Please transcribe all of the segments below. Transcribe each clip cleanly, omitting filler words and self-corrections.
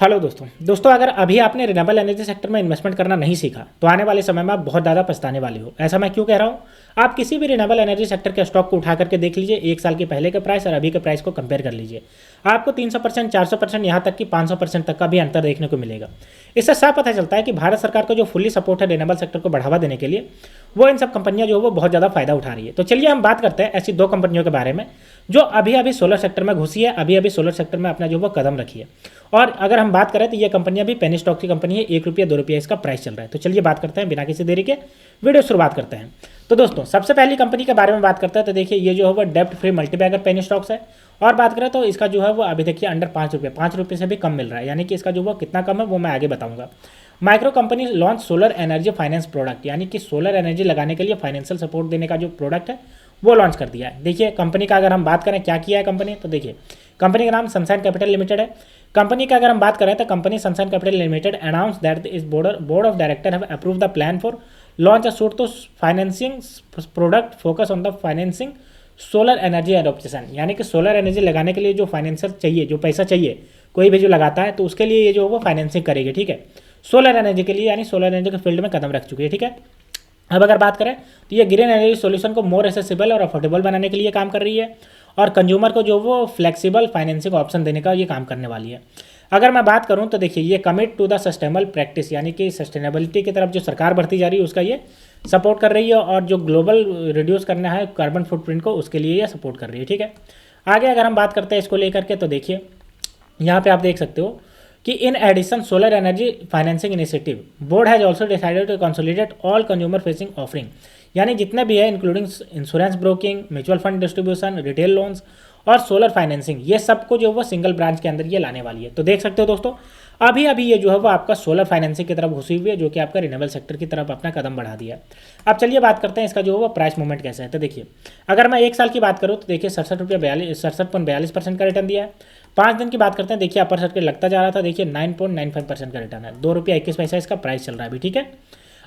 Hello दोस्तों अगर अभी आपने रिन्यूएबल एनर्जी सेक्टर में इन्वेस्टमेंट करना नहीं सीखा तो आने वाले समय में आप बहुत ज़्यादा पछताने वाले हो। ऐसा मैं क्यों कह रहा हूँ? आप किसी भी रिन्यूएबल एनर्जी सेक्टर के स्टॉक को उठा करके देख लीजिए, एक साल के पहले के प्राइस और अभी के प्राइस को कंपेयर कर लीजिए। आपको 300%, 400%, यहाँ तक कि 500% तक का भी अंतर देखने को मिलेगा। इससे साफ पता चलता है कि भारत सरकार का जो फुल्ली सपोर्ट है रिन्यूएबल सेक्टर को बढ़ावा देने के लिए, वो इन सब कंपनियां जो है वो बहुत ज़्यादा फायदा उठा रही है। तो चलिए हम बात करते हैं ऐसी दो कंपनियों के बारे में जो अभी अभी सोलर सेक्टर में घुसी है, अभी अभी सोलर सेक्टर में अपना जो वो कदम रखी है। और अगर हम बात करें तो ये कंपनियां भी पेनी स्टॉक की कंपनी है, ₹1 ₹2 इसका प्राइस चल रहा है। तो चलिए बात करते हैं बिना किसी देरी के, वीडियो शुरुआत करते हैं। तो दोस्तों सबसे पहली कंपनी के बारे में बात करते हैं तो देखिए ये जो है वो डेप्ट फ्री मल्टीबैगर पेनी स्टॉक्स है। और बात करें तो इसका जो है वो अभी देखिए अंडर ₹5 से भी कम मिल रहा है, यानी कि इसका जो वो कितना कम है वो मैं आगे बताऊंगा। Micro company launch solar energy finance product, यानी कि सोलर एनर्जी लगाने के लिए फाइनेंशियल सपोर्ट देने का जो प्रोडक्ट है वो लॉन्च कर दिया है। देखिए कंपनी का अगर हम बात करें क्या किया है कंपनी, तो देखिए कंपनी का नाम सनशाइन कैपिटल लिमिटेड है। कंपनी का अगर हम बात करें तो company Sunshine Capital Limited announce that its board of director have approve the plan for launch a suite to financing product focus on the financing solar energy adoption, यानी कि solar energy लगाने के लिए जो फाइनेंशियल चाहिए, जो पैसा चाहिए कोई भी जो लगाता है तो उसके लिए ये जो वो फाइनेंसिंग करेगी। ठीक है, सोलर एनर्जी के लिए, यानी सोलर एनर्जी के फील्ड में कदम रख चुकी है। ठीक है, अब अगर बात करें तो ये ग्रीन एनर्जी सॉल्यूशन को मोर एसेसिबल और अफोर्डेबल बनाने के लिए काम कर रही है और कंज्यूमर को जो वो फ्लेक्सिबल फाइनेंसिंग ऑप्शन देने का ये काम करने वाली है। अगर मैं बात करूं तो देखिए ये commit to the sustainable practice, यानी कि सस्टेनेबिलिटी की तरफ जो सरकार बढ़ती जा रही है उसका ये सपोर्ट कर रही है और जो ग्लोबल रिड्यूस करना है कार्बन फुटप्रिंट को उसके लिए ये सपोर्ट कर रही है। ठीक है, आगे अगर हम बात करते हैं इसको लेकर के तो देखिए यहाँ पे आप देख सकते हो कि in addition solar energy financing initiative board has also decided to consolidate all consumer facing offering, यानी जितने भी है including insurance broking, mutual fund distribution, retail loans और सोलर फाइनेंसिंग, ये सबको जो वो सिंगल ब्रांच के अंदर ये लाने वाली है। तो देख सकते हो दोस्तों अभी अभी ये जो है वो आपका सोलर फाइनेंसिंग की तरफ घुसी हुई है, जो कि आपका रिन्यूएबल सेक्टर की तरफ अपना कदम बढ़ा दिया है। अब चलिए बात करते हैं इसका जो है वो प्राइस मूवमेंट कैसा है। तो देखिए अगर मैं एक साल की बात करूँ तो देखिए 67.42% का रिटर्न दिया है। 5 दिन की बात करते हैं, देखिए अपर सर्किट लगता जा रहा था, देखिए 9.95% का रिटर्न है, ₹2.21 इसका प्राइस चल रहा है अभी। ठीक है,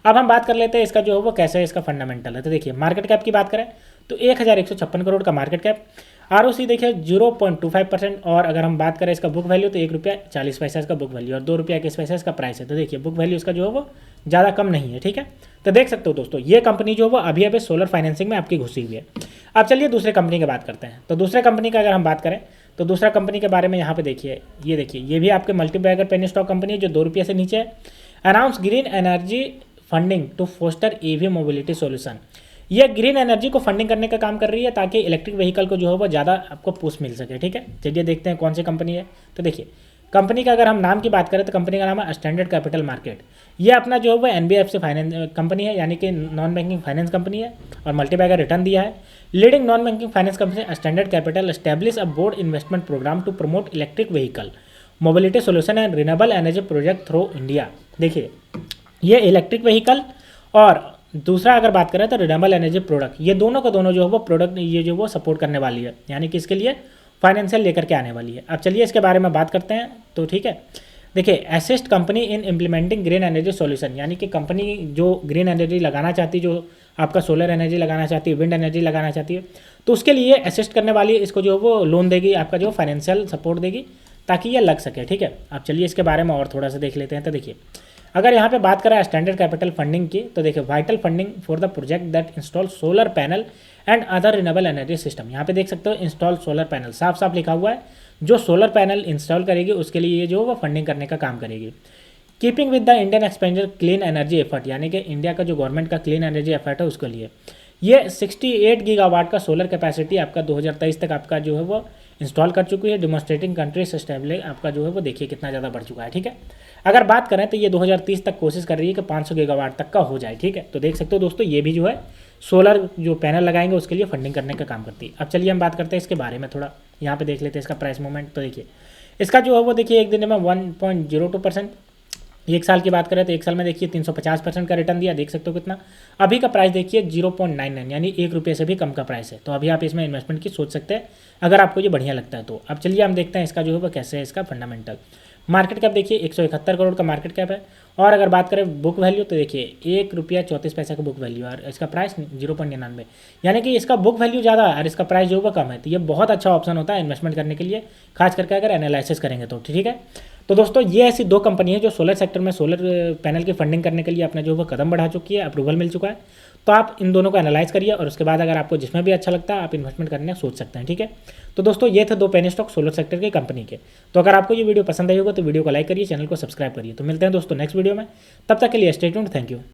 अब हम बात कर लेते हैं इसका जो है वो कैसे है, इसका फंडामेंटल है। तो देखिए मार्केट कैप की बात करें तो 1156 करोड़ का मार्केट कैप, ROC देखिए 0.25%। और अगर हम बात करें इसका बुक वैल्यू तो ₹1.40 इसका बुक वैल्यू और ₹2.21 इसका प्राइस है। तो देखिए बुक वैल्यू इसका जो है वो ज़्यादा कम नहीं है। ठीक है, तो देख सकते हो दोस्तों ये कंपनी जो है वो अभी अभी सोलर फाइनेंसिंग में आपकी घुसी हुई है। अब चलिए दूसरे कंपनी की बात करते हैं। तो दूसरे कंपनी का अगर हम बात करें तो दूसरा कंपनी के बारे में यहाँ पे देखिए, ये देखिए ये भी आपके मल्टीबैगर पेनी स्टॉक कंपनी है जो ₹2 से नीचे है। Announce green energy funding to foster EV mobility solution, ये ग्रीन एनर्जी को फंडिंग करने का काम कर रही है ताकि इलेक्ट्रिक व्हीकल को जो है वो ज़्यादा आपको पुश मिल सके। ठीक है, चलिए देखते हैं कौन सी कंपनी है। तो देखिए कंपनी का अगर हम नाम की बात करें तो कंपनी का नाम है स्टैंडर्ड कैपिटल मार्केट। ये अपना जो है वो NBFC फाइनेंस कंपनी है, यानी कि नॉन बैंकिंग फाइनेंस कंपनी है और मल्टीबैगर रिटर्न दिया है। Leading non banking finance company Standard Capital establish a board investment program to promote electric vehicle mobility solution and renewable energy project through India. देखिए ये electric vehicle और दूसरा अगर बात करें तो रिन्यूएबल एनर्जी प्रोडक्ट, ये दोनों का दोनों जो है वो प्रोडक्ट ये जो वो सपोर्ट करने वाली है, यानी कि इसके लिए फाइनेंशियल लेकर के आने वाली है। अब चलिए इसके बारे में बात करते हैं। तो ठीक है, देखिए assist company in implementing green energy solution, यानी कि कंपनी जो ग्रीन एनर्जी लगाना चाहती है, जो आपका सोलर एनर्जी लगाना चाहती है, विंड एनर्जी लगाना चाहती है, तो उसके लिए असिस्ट करने वाली इसको जो वो लोन देगी, आपका जो फाइनेंशियल सपोर्ट देगी ताकि ये लग सके। ठीक है, अब चलिए इसके बारे में और थोड़ा सा देख लेते हैं। तो देखिए अगर यहाँ पे बात करें स्टैंडर्ड कैपिटल फंडिंग की तो देखिए vital funding for the project that install solar panel and other renewable energy system, यहाँ पे देख सकते हो इंस्टॉल सोलर पैनल साफ साफ लिखा हुआ है, जो सोलर पैनल इंस्टॉल करेगी उसके लिए ये जो वो फंडिंग करने का काम करेगी। Keeping with the Indian expenditure clean energy effort, यानी कि इंडिया का जो गवर्नमेंट का क्लीन एनर्जी एफर्ट है उसके लिए ये 68 गीगावाट का सोलर कैपेसिटी आपका 2023 तक आपका जो है वो इंस्टॉल कर चुकी है। डिमॉन्स्ट्रेटिंग कंट्री सस्टेनेबल आपका जो है वो देखिए कितना ज़्यादा बढ़ चुका है। ठीक है, अगर बात करें तो ये 2030 तक कोशिश कर रही है कि 500 गीगावाट तक का हो जाए। ठीक है, तो देख सकते हो दोस्तों ये भी जो है सोलर जो पैनल लगाएंगे उसके लिए फंडिंग करने का काम करती है। अब चलिए हम बात करते हैं इसके बारे में थोड़ा, यहाँ पे देख लेते हैं इसका प्राइस मूवमेंट। तो देखिए इसका जो है वो देखिए एक दिन में 1.02%, एक साल की बात करें तो एक साल में देखिए 350% का रिटर्न दिया, देख सकते हो कितना। अभी का प्राइस देखिए 0.99, यानी ₹1 से भी कम का प्राइस है। तो अभी आप इसमें इन्वेस्टमेंट की सोच सकते हैं अगर आपको ये बढ़िया लगता है तो। अब चलिए हम देखते हैं इसका जो है वो कैसे है इसका फंडामेंटल। मार्केट कैप देखिए 171 करोड़ का मार्केट कैप है। और अगर बात करें बुक वैल्यू तो देखिए ₹1.34 का बुक वैल्यू और इसका प्राइस 0.99, यानी कि इसका बुक वैल्यू ज़्यादा है और इसका प्राइस जो है वो कम है। तो ये बहुत अच्छा ऑप्शन होता है इन्वेस्टमेंट करने के लिए, खास करके अगर एनालिसिस करेंगे तो। ठीक है, तो दोस्तों ये ऐसी दो कंपनी है जो सोलर सेक्टर में सोलर पैनल की फंडिंग करने के लिए अपना जो वो कदम बढ़ा चुकी है, अप्रूवल मिल चुका है। तो आप इन दोनों को एनालाइज करिए और उसके बाद अगर आपको जिसमें भी अच्छा लगता है आप इन्वेस्टमेंट करने सोच सकते हैं, ठीक है। तो दोस्तों ये थे दो पेनी स्टॉक सोलर सेक्टर की कंपनी के। तो अगर आपको ये वीडियो पसंद आई होगा तो वीडियो को लाइक करिए, चैनल को सब्सक्राइब करिए। तो मिलते हैं दोस्तों नेक्स्ट वीडियो में, तब तक के लिए स्टे ट्यून्ड, थैंक यू।